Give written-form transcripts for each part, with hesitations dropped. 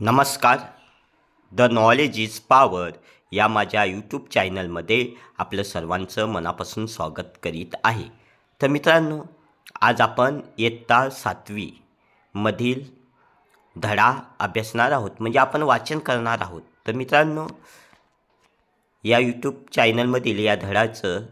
नमस्कार. The knowledge is power या माझ्या यूट्यूब चॅनलमध्ये आपलं सर्वांचं मनापासून स्वागत करीत आहे. तर मित्रांनो, आज आपण इयत्ता 7वी मधील धडा अभ्यासणार आहोत, म्हणजे आपण वाचन करणार आहोत. तर मित्रांनो, या यूट्यूब चॅनलमधील या धड्याचं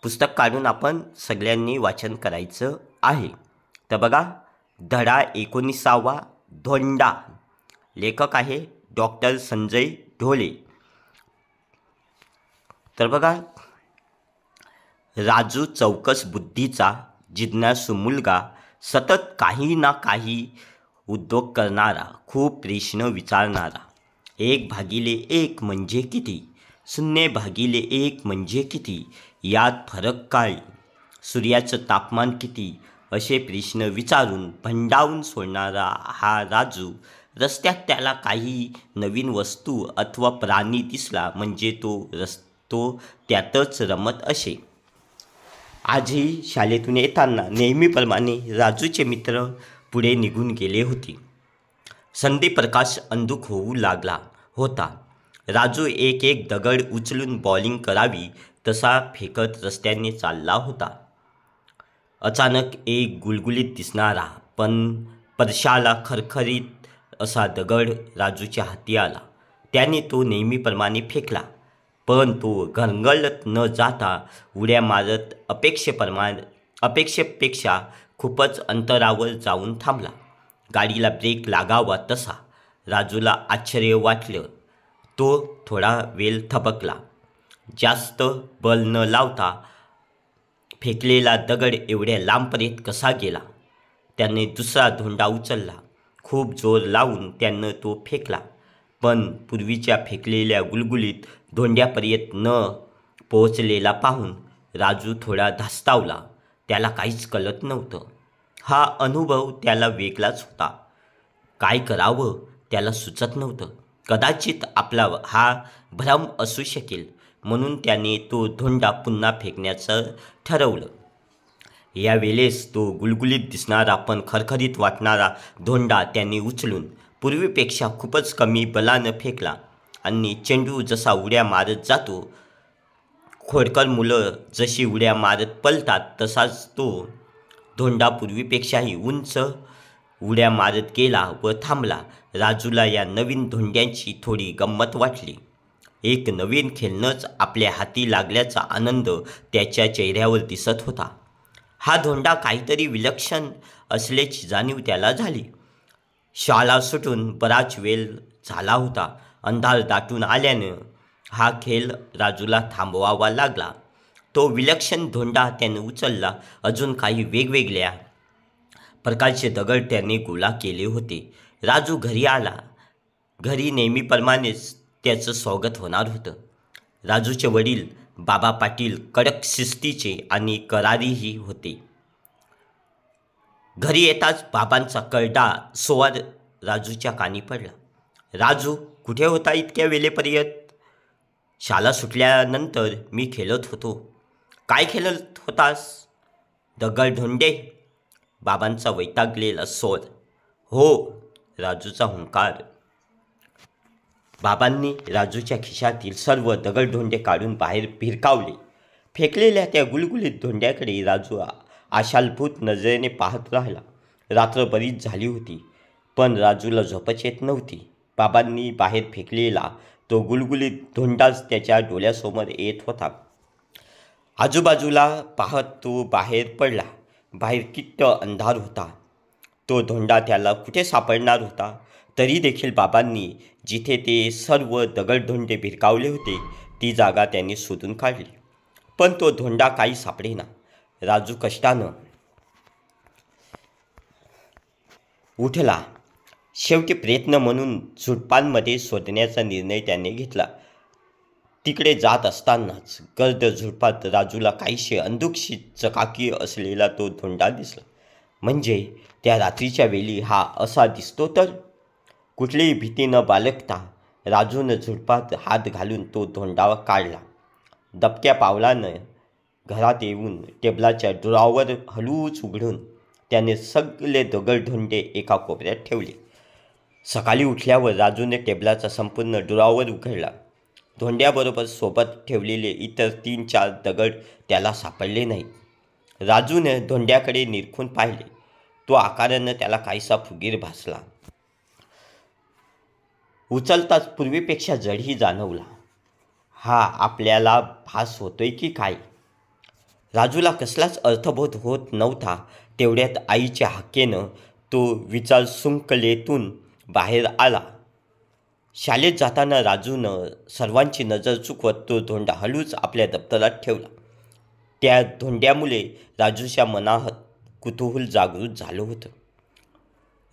पुस्तक काढून आपण सगळ्यांनी वाचन करायचं आहे. तर बघा, धडा 19वा धोंडा. लेखक आहे डॉक्टर संजय ढोले. तर बघा, राजू चौकस बुद्धीचा जिज्ञासू मुलगा, सतत काही ना काही उद्योग करणारा, खूप प्रश्न विचारणारा. 1/1 म्हणजे किती? 0/1 म्हणजे किती? यात फरक काय? सूर्याचं तापमान किती? असे प्रश्न विचारून भंडावून सोडणारा हा राजू, रस्त्यात त्याला काही नवीन वस्तू अथवा प्राणी दिसला म्हणजे तो त्यातच रमत असे. आजही शाळेतून येताना नेहमीप्रमाणे राजूचे मित्र पुढे निघून गेले होते. संध्येप्रकाश अंधुक होऊ लागला होता. राजू एक एक दगड उचलून बॉलिंग करावी तसा फेकत रस्त्याने चालला होता. अचानक एक गुलगुलीत दिसणारा पण परशाला खरखरीत असा दगड राजूच्या हाती आला. त्याने तो नेहमीप्रमाणे फेकला, पण तो घरंगळत न जाता उड्या मारत अपेक्षेपेक्षा खूपच अंतरावर जाऊन थांबला. गाडीला ब्रेक लागावा तसा राजूला आश्चर्य वाटलं. तो थोडा वेळ थबकला. जास्त बल न लावता फेकलेला दगड एवढ्या लांबपर्यंत कसा गेला? त्याने दुसरा धोंडा उचलला. खूप जोर लावून त्यानं तो फेकला, पण पूर्वीच्या फेकलेल्या गुलगुलीत धोंड्यापर्यंत न पोहोचलेला पाहून राजू थोडा धास्तावला. त्याला काहीच कळत नव्हतं. हा अनुभव त्याला वेगळाच होता. काय करावं त्याला सुचत नव्हतं. कदाचित आपला हा भ्रम असू शकेल, म्हणून त्याने तो धोंडा पुन्हा फेकण्याचं ठरवलं. यावेळेस तो गुलगुलीत दिसणारा पण खरखरीत वाटणारा धोंडा त्याने उचलून पूर्वीपेक्षा खूपच कमी बलानं फेकला आणि चेंडू जसा उड्या मारत जातो, खोडकर मुलं जशी उड्या मारत पळतात, तसाच तो धोंडा पूर्वीपेक्षाही उंच उड्या मारत गेला व थांबला. राजूला या नवीन धोंड्यांची थोडी गंमत वाटली. एक नवीन खेळणंच आपल्या हाती लागल्याचा आनंद त्याच्या चेहऱ्यावर दिसत होता. हा धोंडा काहीतरी विलक्षण असल्याची जाणीव त्याला झाली. शाळा सुटून बराच वेळ झाला होता. अंधार दाटून आल्यानं हा खेळ राजूला थांबवावा लागला. तो विलक्षण धोंडा त्याने उचलला. अजून काही वेगवेगळ्या प्रकारचे दगड त्याने गोळा केले होते. राजू घरी आला. घरी नेहमीप्रमाणेच त्याचं स्वागत होणार होतं. राजूचे वडील बाबा पाटील कडक शिस्तीचे आणि करारीही होते. घरी येताच बाबांचा करडा स्वर राजूच्या कानी पडला. राजू, कुठे होता इतक्या वेळेपर्यंत? शाळा सुटल्यानंतर मी खेळत होतो. काय खेळत होतास? दगडधोंडे. बाबांचा वैतागलेला स्वर. हो, राजूचा हुंकार. बाबांनी राजूच्या खिशातील सर्व दगडधोंडे काढून बाहेर भिरकावले. फेकलेल्या त्या गुलगुलीत धोंड्याकडे राजू आशालभूत नजरेने पाहत राहिला. रात्र बरीच झाली होती, पण राजूला झोपच येत नव्हती. बाबांनी बाहेर फेकलेला तो गुलगुलीत धोंडाच त्याच्या डोळ्यासमोर येत होता. आजूबाजूला पाहत तो बाहेर पडला. बाहेर किट्ट अंधार होता. तो धोंडा त्याला कुठे सापडणार होता? तरी देखील बाबांनी जिथे ते सर्व दगडधोंडे भिरकावले होते, ती जागा त्यांनी शोधून काढली, पण तो धोंडा काही सापडेना. राजू कष्टानं उठला. शेवटी प्रयत्न म्हणून झुडपांमध्ये शोधण्याचा निर्णय त्याने घेतला. तिकडे जात असतानाच गर्द झुडपात राजूला काहीशी अंधुकशी चकाकी असलेला तो धोंडा दिसला. म्हणजे त्या रात्रीच्या वेळी हा असा दिसतो तर? कुठलीही भीती न बाळगता राजूनं झुडपात हात घालून तो धोंडा काढला. दबक्या पावलानं घरात येऊन टेबलाच्या ड्रॉवर हळूच उघडून त्याने सगळे दगडधोंडे एका कोपऱ्यात ठेवले. सकाळी उठल्यावर राजूने टेबलाचा संपूर्ण ड्रॉवर उघडला. धोंड्याबरोबर सोबत ठेवलेले इतर 3-4 दगड त्याला सापडले नाहीत. राजूने धोंड्याकडे निरखून पाहिले. तो आकारानं त्याला काहीसा फुगीर भासला. उचलताच पूर्वीपेक्षा जडही जाणवला. हा आपल्याला भास होतोय की काय? राजूला कसलाच अर्थबोध होत नव्हता. तेवढ्यात आईच्या हाकेनं तो विचारसुंकलेतून बाहेर आला. शाळेत जाताना राजूनं सर्वांची नजर चुकवत तो धोंडा हळूच आपल्या दप्तरात ठेवला. त्या धोंड्यामुळे राजूच्या मनात कुतूहल जागृत झालं होतं.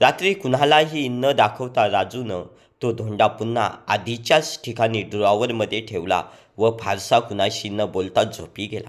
रात्री कुणालाही न दाखवता राजूनं तो धोंडा पुन्हा आधीच्याच ठिकाणी ड्रॉवरमध्ये ठेवला व फारसा कुणाशी न बोलता झोपी गेला.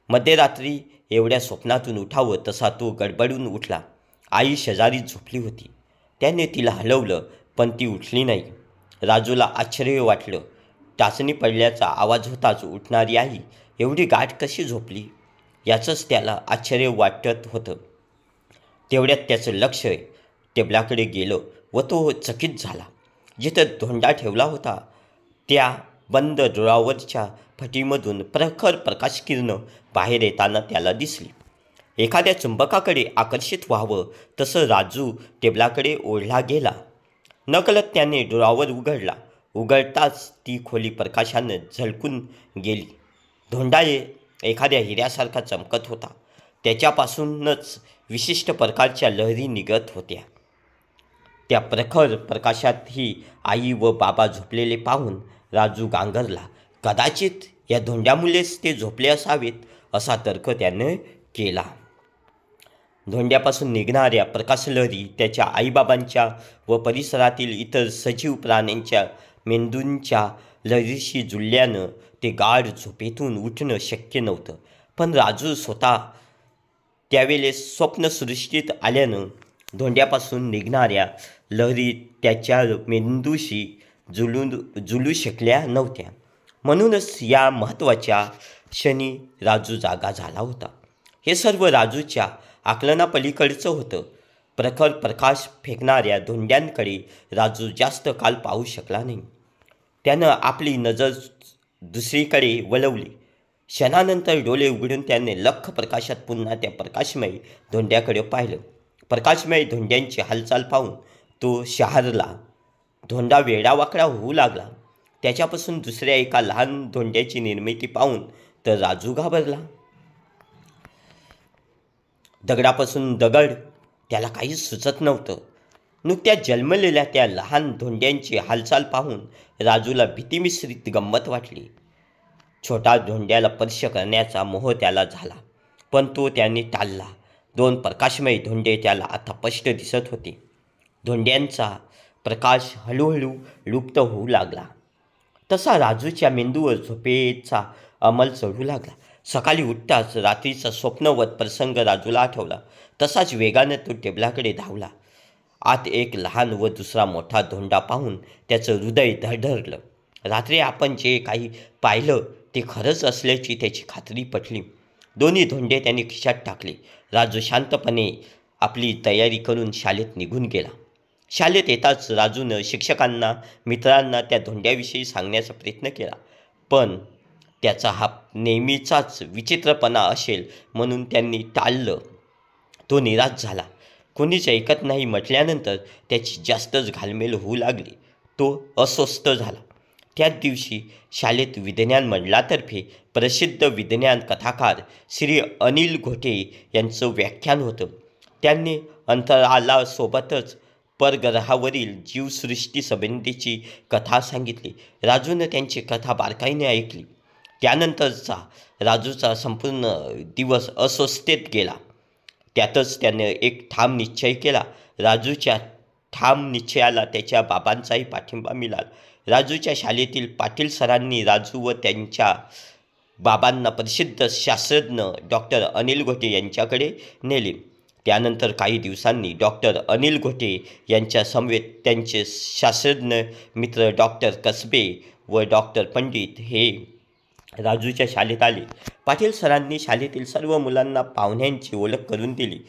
मध्यरात्री एवढ्या स्वप्नातून उठावं तसा तो गडबडून उठला. आई शेजारी झोपली होती. त्याने तिला हलवलं पण ती उठली नाही. राजूला आश्चर्य वाटलं. टाचणी पडल्याचा आवाज होताच उठणारी आई एवढी गाढ कशी झोपली याचंच त्याला आश्चर्य वाटत होतं. तेवढ्यात त्याचं लक्ष टेबलाकडे गेलं व तो चकित झाला. जिथं धोंडा ठेवला होता त्या बंद ड्रॉवरच्या फटीमधून प्रखर प्रकाशकिरणं बाहेर येताना त्याला दिसली. एखाद्या चुंबकाकडे आकर्षित व्हावं तसं राजू टेबलाकडे ओढला गेला. नकळत त्याने ड्रॉवर उघडला. उघडताच ती खोली प्रकाशानं झळकून गेली. धोंडा एखाद्या हिऱ्यासारखा चमकत होता. त्याच्यापासूनच विशिष्ट प्रकारच्या लहरी निघत होत्या. त्या प्रखर प्रकाशातही आई व बाबा झोपलेले पाहून राजू गांगरला. कदाचित या धोंड्यामुळेच ते झोपले असावेत असा तर्क त्याने केला. धोंड्यापासून निघणाऱ्या प्रकाशलहरी त्याच्या आईबाबांच्या व परिसरातील इतर सजीव प्राण्यांच्या मेंदूंच्या लहरीशी जुळल्यानं ते गाढ झोपेतून उठणं शक्य नव्हतं. पण राजू स्वतः त्यावेळेस स्वप्नसृष्टीत आल्यानं धोंड्यापासून निघणाऱ्या लहरी त्याच्या मेंदूशी जुळू शकल्या नव्हत्या. म्हणूनच या महत्त्वाच्या क्षणी राजू जागा झाला होता. हे सर्व राजूच्या आकलनापलीकडचं होतं. प्रखर प्रकाश फेकणाऱ्या धोंड्यांकडे राजू जास्त काळ पाहू शकला नाही. त्यानं आपली नजर दुसरीकडे वळवली. क्षणानंतर डोळे उघडून त्याने लख्ख प्रकाशात पुन्हा त्या प्रकाशमय धोंड्याकडे पाहिलं. प्रकाशमय धोंड्यांची हालचाल पाहून तो शहारला. धोंडा वेडावाकडा होऊ लागला. त्याच्यापासून दुसऱ्या एका लहान धोंड्याची निर्मिती पाहून तर राजू घाबरला. दगडापासून दगड त्याला काहीच सुचत नव्हतं. नुकत्याच जन्मलेल्या त्या लहान धोंड्यांची हालचाल पाहून राजूला भीतीमिश्रित गंमत वाटली. छोटा धोंड्याला स्पर्श करण्याचा मोह त्याला झाला, पण तो त्याने टाळला. 2 प्रकाशमय धोंडे त्याला आता स्पष्ट दिसत होते. धोंड्यांचा प्रकाश हळूहळू लुप्त होऊ लागला तसा राजूच्या मेंदूवर झोपेचा अंमल चढू लागला. सकाळी उठताच रात्रीचा स्वप्नवत प्रसंग राजूला आठवला. तसाच वेगानं तो टेबलाकडे धावला. आत एक लहान व दुसरा मोठा धोंडा पाहून त्याचं हृदय धडधडलं. रात्री आपण जे काही पाहिलं ते खरंच असल्याची त्याची खात्री पटली. दोन्ही धोंडे त्याने खिशात टाकले. राजू शांतपणे आपली तयारी करून शाळेत निघून गेला. शाळेत येताच राजूनं शिक्षकांना मित्रांना त्या धोंड्याविषयी सांगण्याचा प्रयत्न केला, पण त्याचा हा नेहमीचाच विचित्रपणा असेल म्हणून त्यांनी टाळलं. तो निराश झाला. कोणीच ऐकत नाही म्हटल्यानंतर त्याची जास्तच घालमेल होऊ लागली. तो अस्वस्थ झाला. त्याच दिवशी शाळेत विज्ञान मंडळातर्फे प्रसिद्ध विज्ञान कथाकार श्री अनिल घोटे यांचं व्याख्यान होतं. त्यांनी अंतराळासोबतच परग्रहावरील जीवसृष्टीसंबंधीची कथा सांगितली. राजूनं त्यांची कथा बारकाईने ऐकली. त्यानंतरचा राजूचा संपूर्ण दिवस अस्वस्थतेत गेला. त्यातच त्याने एक ठाम निश्चय केला. राजूच्या ठाम निश्चयाला त्याच्या बाबांचाही पाठिंबा मिळाला. राजूच्या शाळेतील पाटील सरांनी राजू व त्यांच्या बाबांना प्रसिद्ध शास्त्रज्ञ डॉक्टर अनिल घोटे यांच्याकडे नेले. त्यानंतर काही दिवसांनी डॉक्टर अनिल घोटे यांच्या समवेत त्यांचे शास्त्रज्ञ मित्र डॉक्टर कसबे व डॉक्टर पंडित हे राजूच्या शाळेत आले. पाटील सरांनी शाळेतील सर्व मुलांना पाहुण्यांची ओळख करून दिली.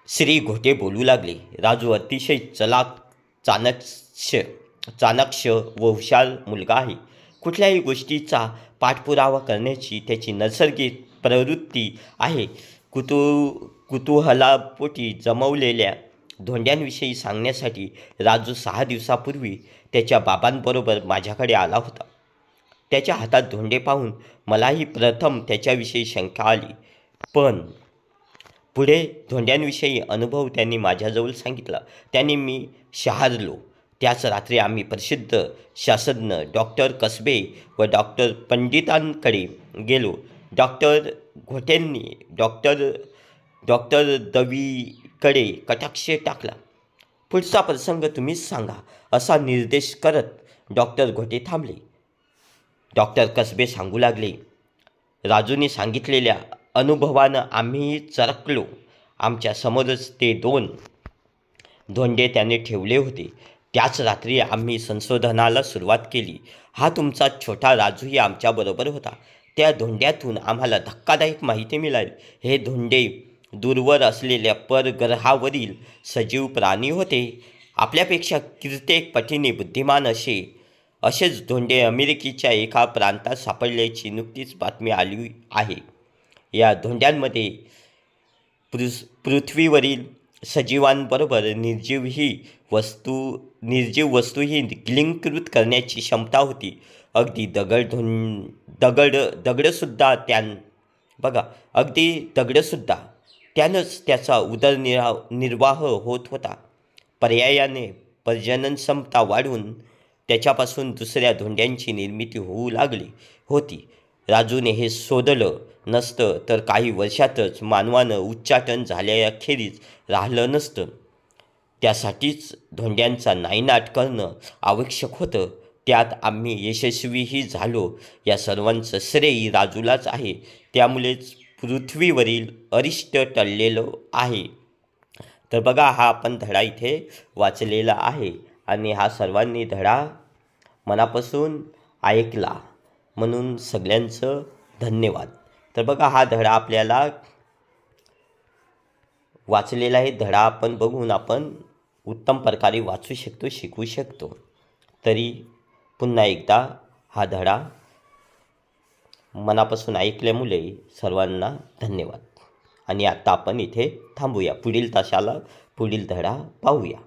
श्री घोटे बोलू लागले. राजू अतिशय चाणाक्ष व हुशार मुलगा आहे. कुठल्याही गोष्टीचा पाठपुरावा करण्याची त्याची नैसर्गिक प्रवृत्ती आहे. कुतूहलापोटी जमवलेल्या धोंड्यांविषयी सांगण्यासाठी राजू 6 दिवसापूर्वी त्याच्या बाबांबरोबर माझ्याकडे आला होता. त्याच्या हातात धोंडे पाहून मलाही प्रथम त्याच्याविषयी शंका आली, पण पुढे धोंड्यांविषयी अनुभव त्यांनी माझ्याजवळ सांगितला. त्यांनी मी शहारलो. त्याच रात्री आम्ही प्रसिद्ध शास्त्रज्ञ डॉक्टर कसबे व डॉक्टर पंडितांकडे गेलो. डॉक्टर घोटेंनी डॉक्टर दवीकडे कटाक्ष टाकला. पुढचा प्रसंग तुम्हीच सांगा, असा निर्देश करत डॉक्टर घोटे थांबले. डॉक्टर कसबे सांगू लागले. राजूने सांगितलेल्या अनुभवानं आम्ही चरकलो. आमच्या समोरच ते 2 धोंडे त्याने ठेवले होते. त्याच रात्री आम्ही संशोधनाला सुरुवात केली. हा तुमचा छोटा राजूही आमच्याबरोबर होता. त्या धोंड्यातून आम्हाला धक्कादायक माहिती मिळाली. हे धोंडे दूरवर असलेल्या परग्रहावरील सजीव प्राणी होते. आपल्यापेक्षा कित्येक पटीने बुद्धिमान असेच धोंडे अमेरिकेच्या एका प्रांतात सापडल्याची नुकतीच बातमी आली आहे. या धोंड्यांमध्ये पृथ्वीवरील सजीवांबरोबर निर्जीव वस्तूही गिळंकृत करण्याची क्षमता होती. अगदी दगडसुद्धा त्यानंच त्याचा उदरनिर्वाह होत होता. पर्यायाने प्रजनन क्षमता वाढून त्याच्यापासून दुसऱ्या धोंड्यांची निर्मिती होऊ लागली होती. राजूने हे शोधलं नसतं तर काही वर्षातच मानवानं उच्चाटन झाल्याखेरीज राहिलं नसतं. त्यासाठीच धोंड्यांचा नायनाट करणं आवश्यक होतं. त्यात आम्ही यशस्वीही झालो. या सर्वांचं श्रेय राजूलाच आहे. त्यामुळेच पृथ्वीवरील अरिष्ट टळलेलं आहे. तर बघा, हा आपण धडा इथे वाचलेला आहे आणि हा सर्वांनी धडा मनापासून ऐकला म्हणून सगळ्यांचं धन्यवाद. तर बघा, हा धडा आपल्याला वाचलेला आहे. धडा आपण बघून आपण उत्तम प्रकारे वाचू शकतो, शिकू शकतो. तरी पुन्हा एकदा हा धडा मनापासून ऐकल्यामुळे सर्वांना धन्यवाद. आणि आता आपण इथे थांबूया. पुढील तासाला पुढील धडा पाहूया.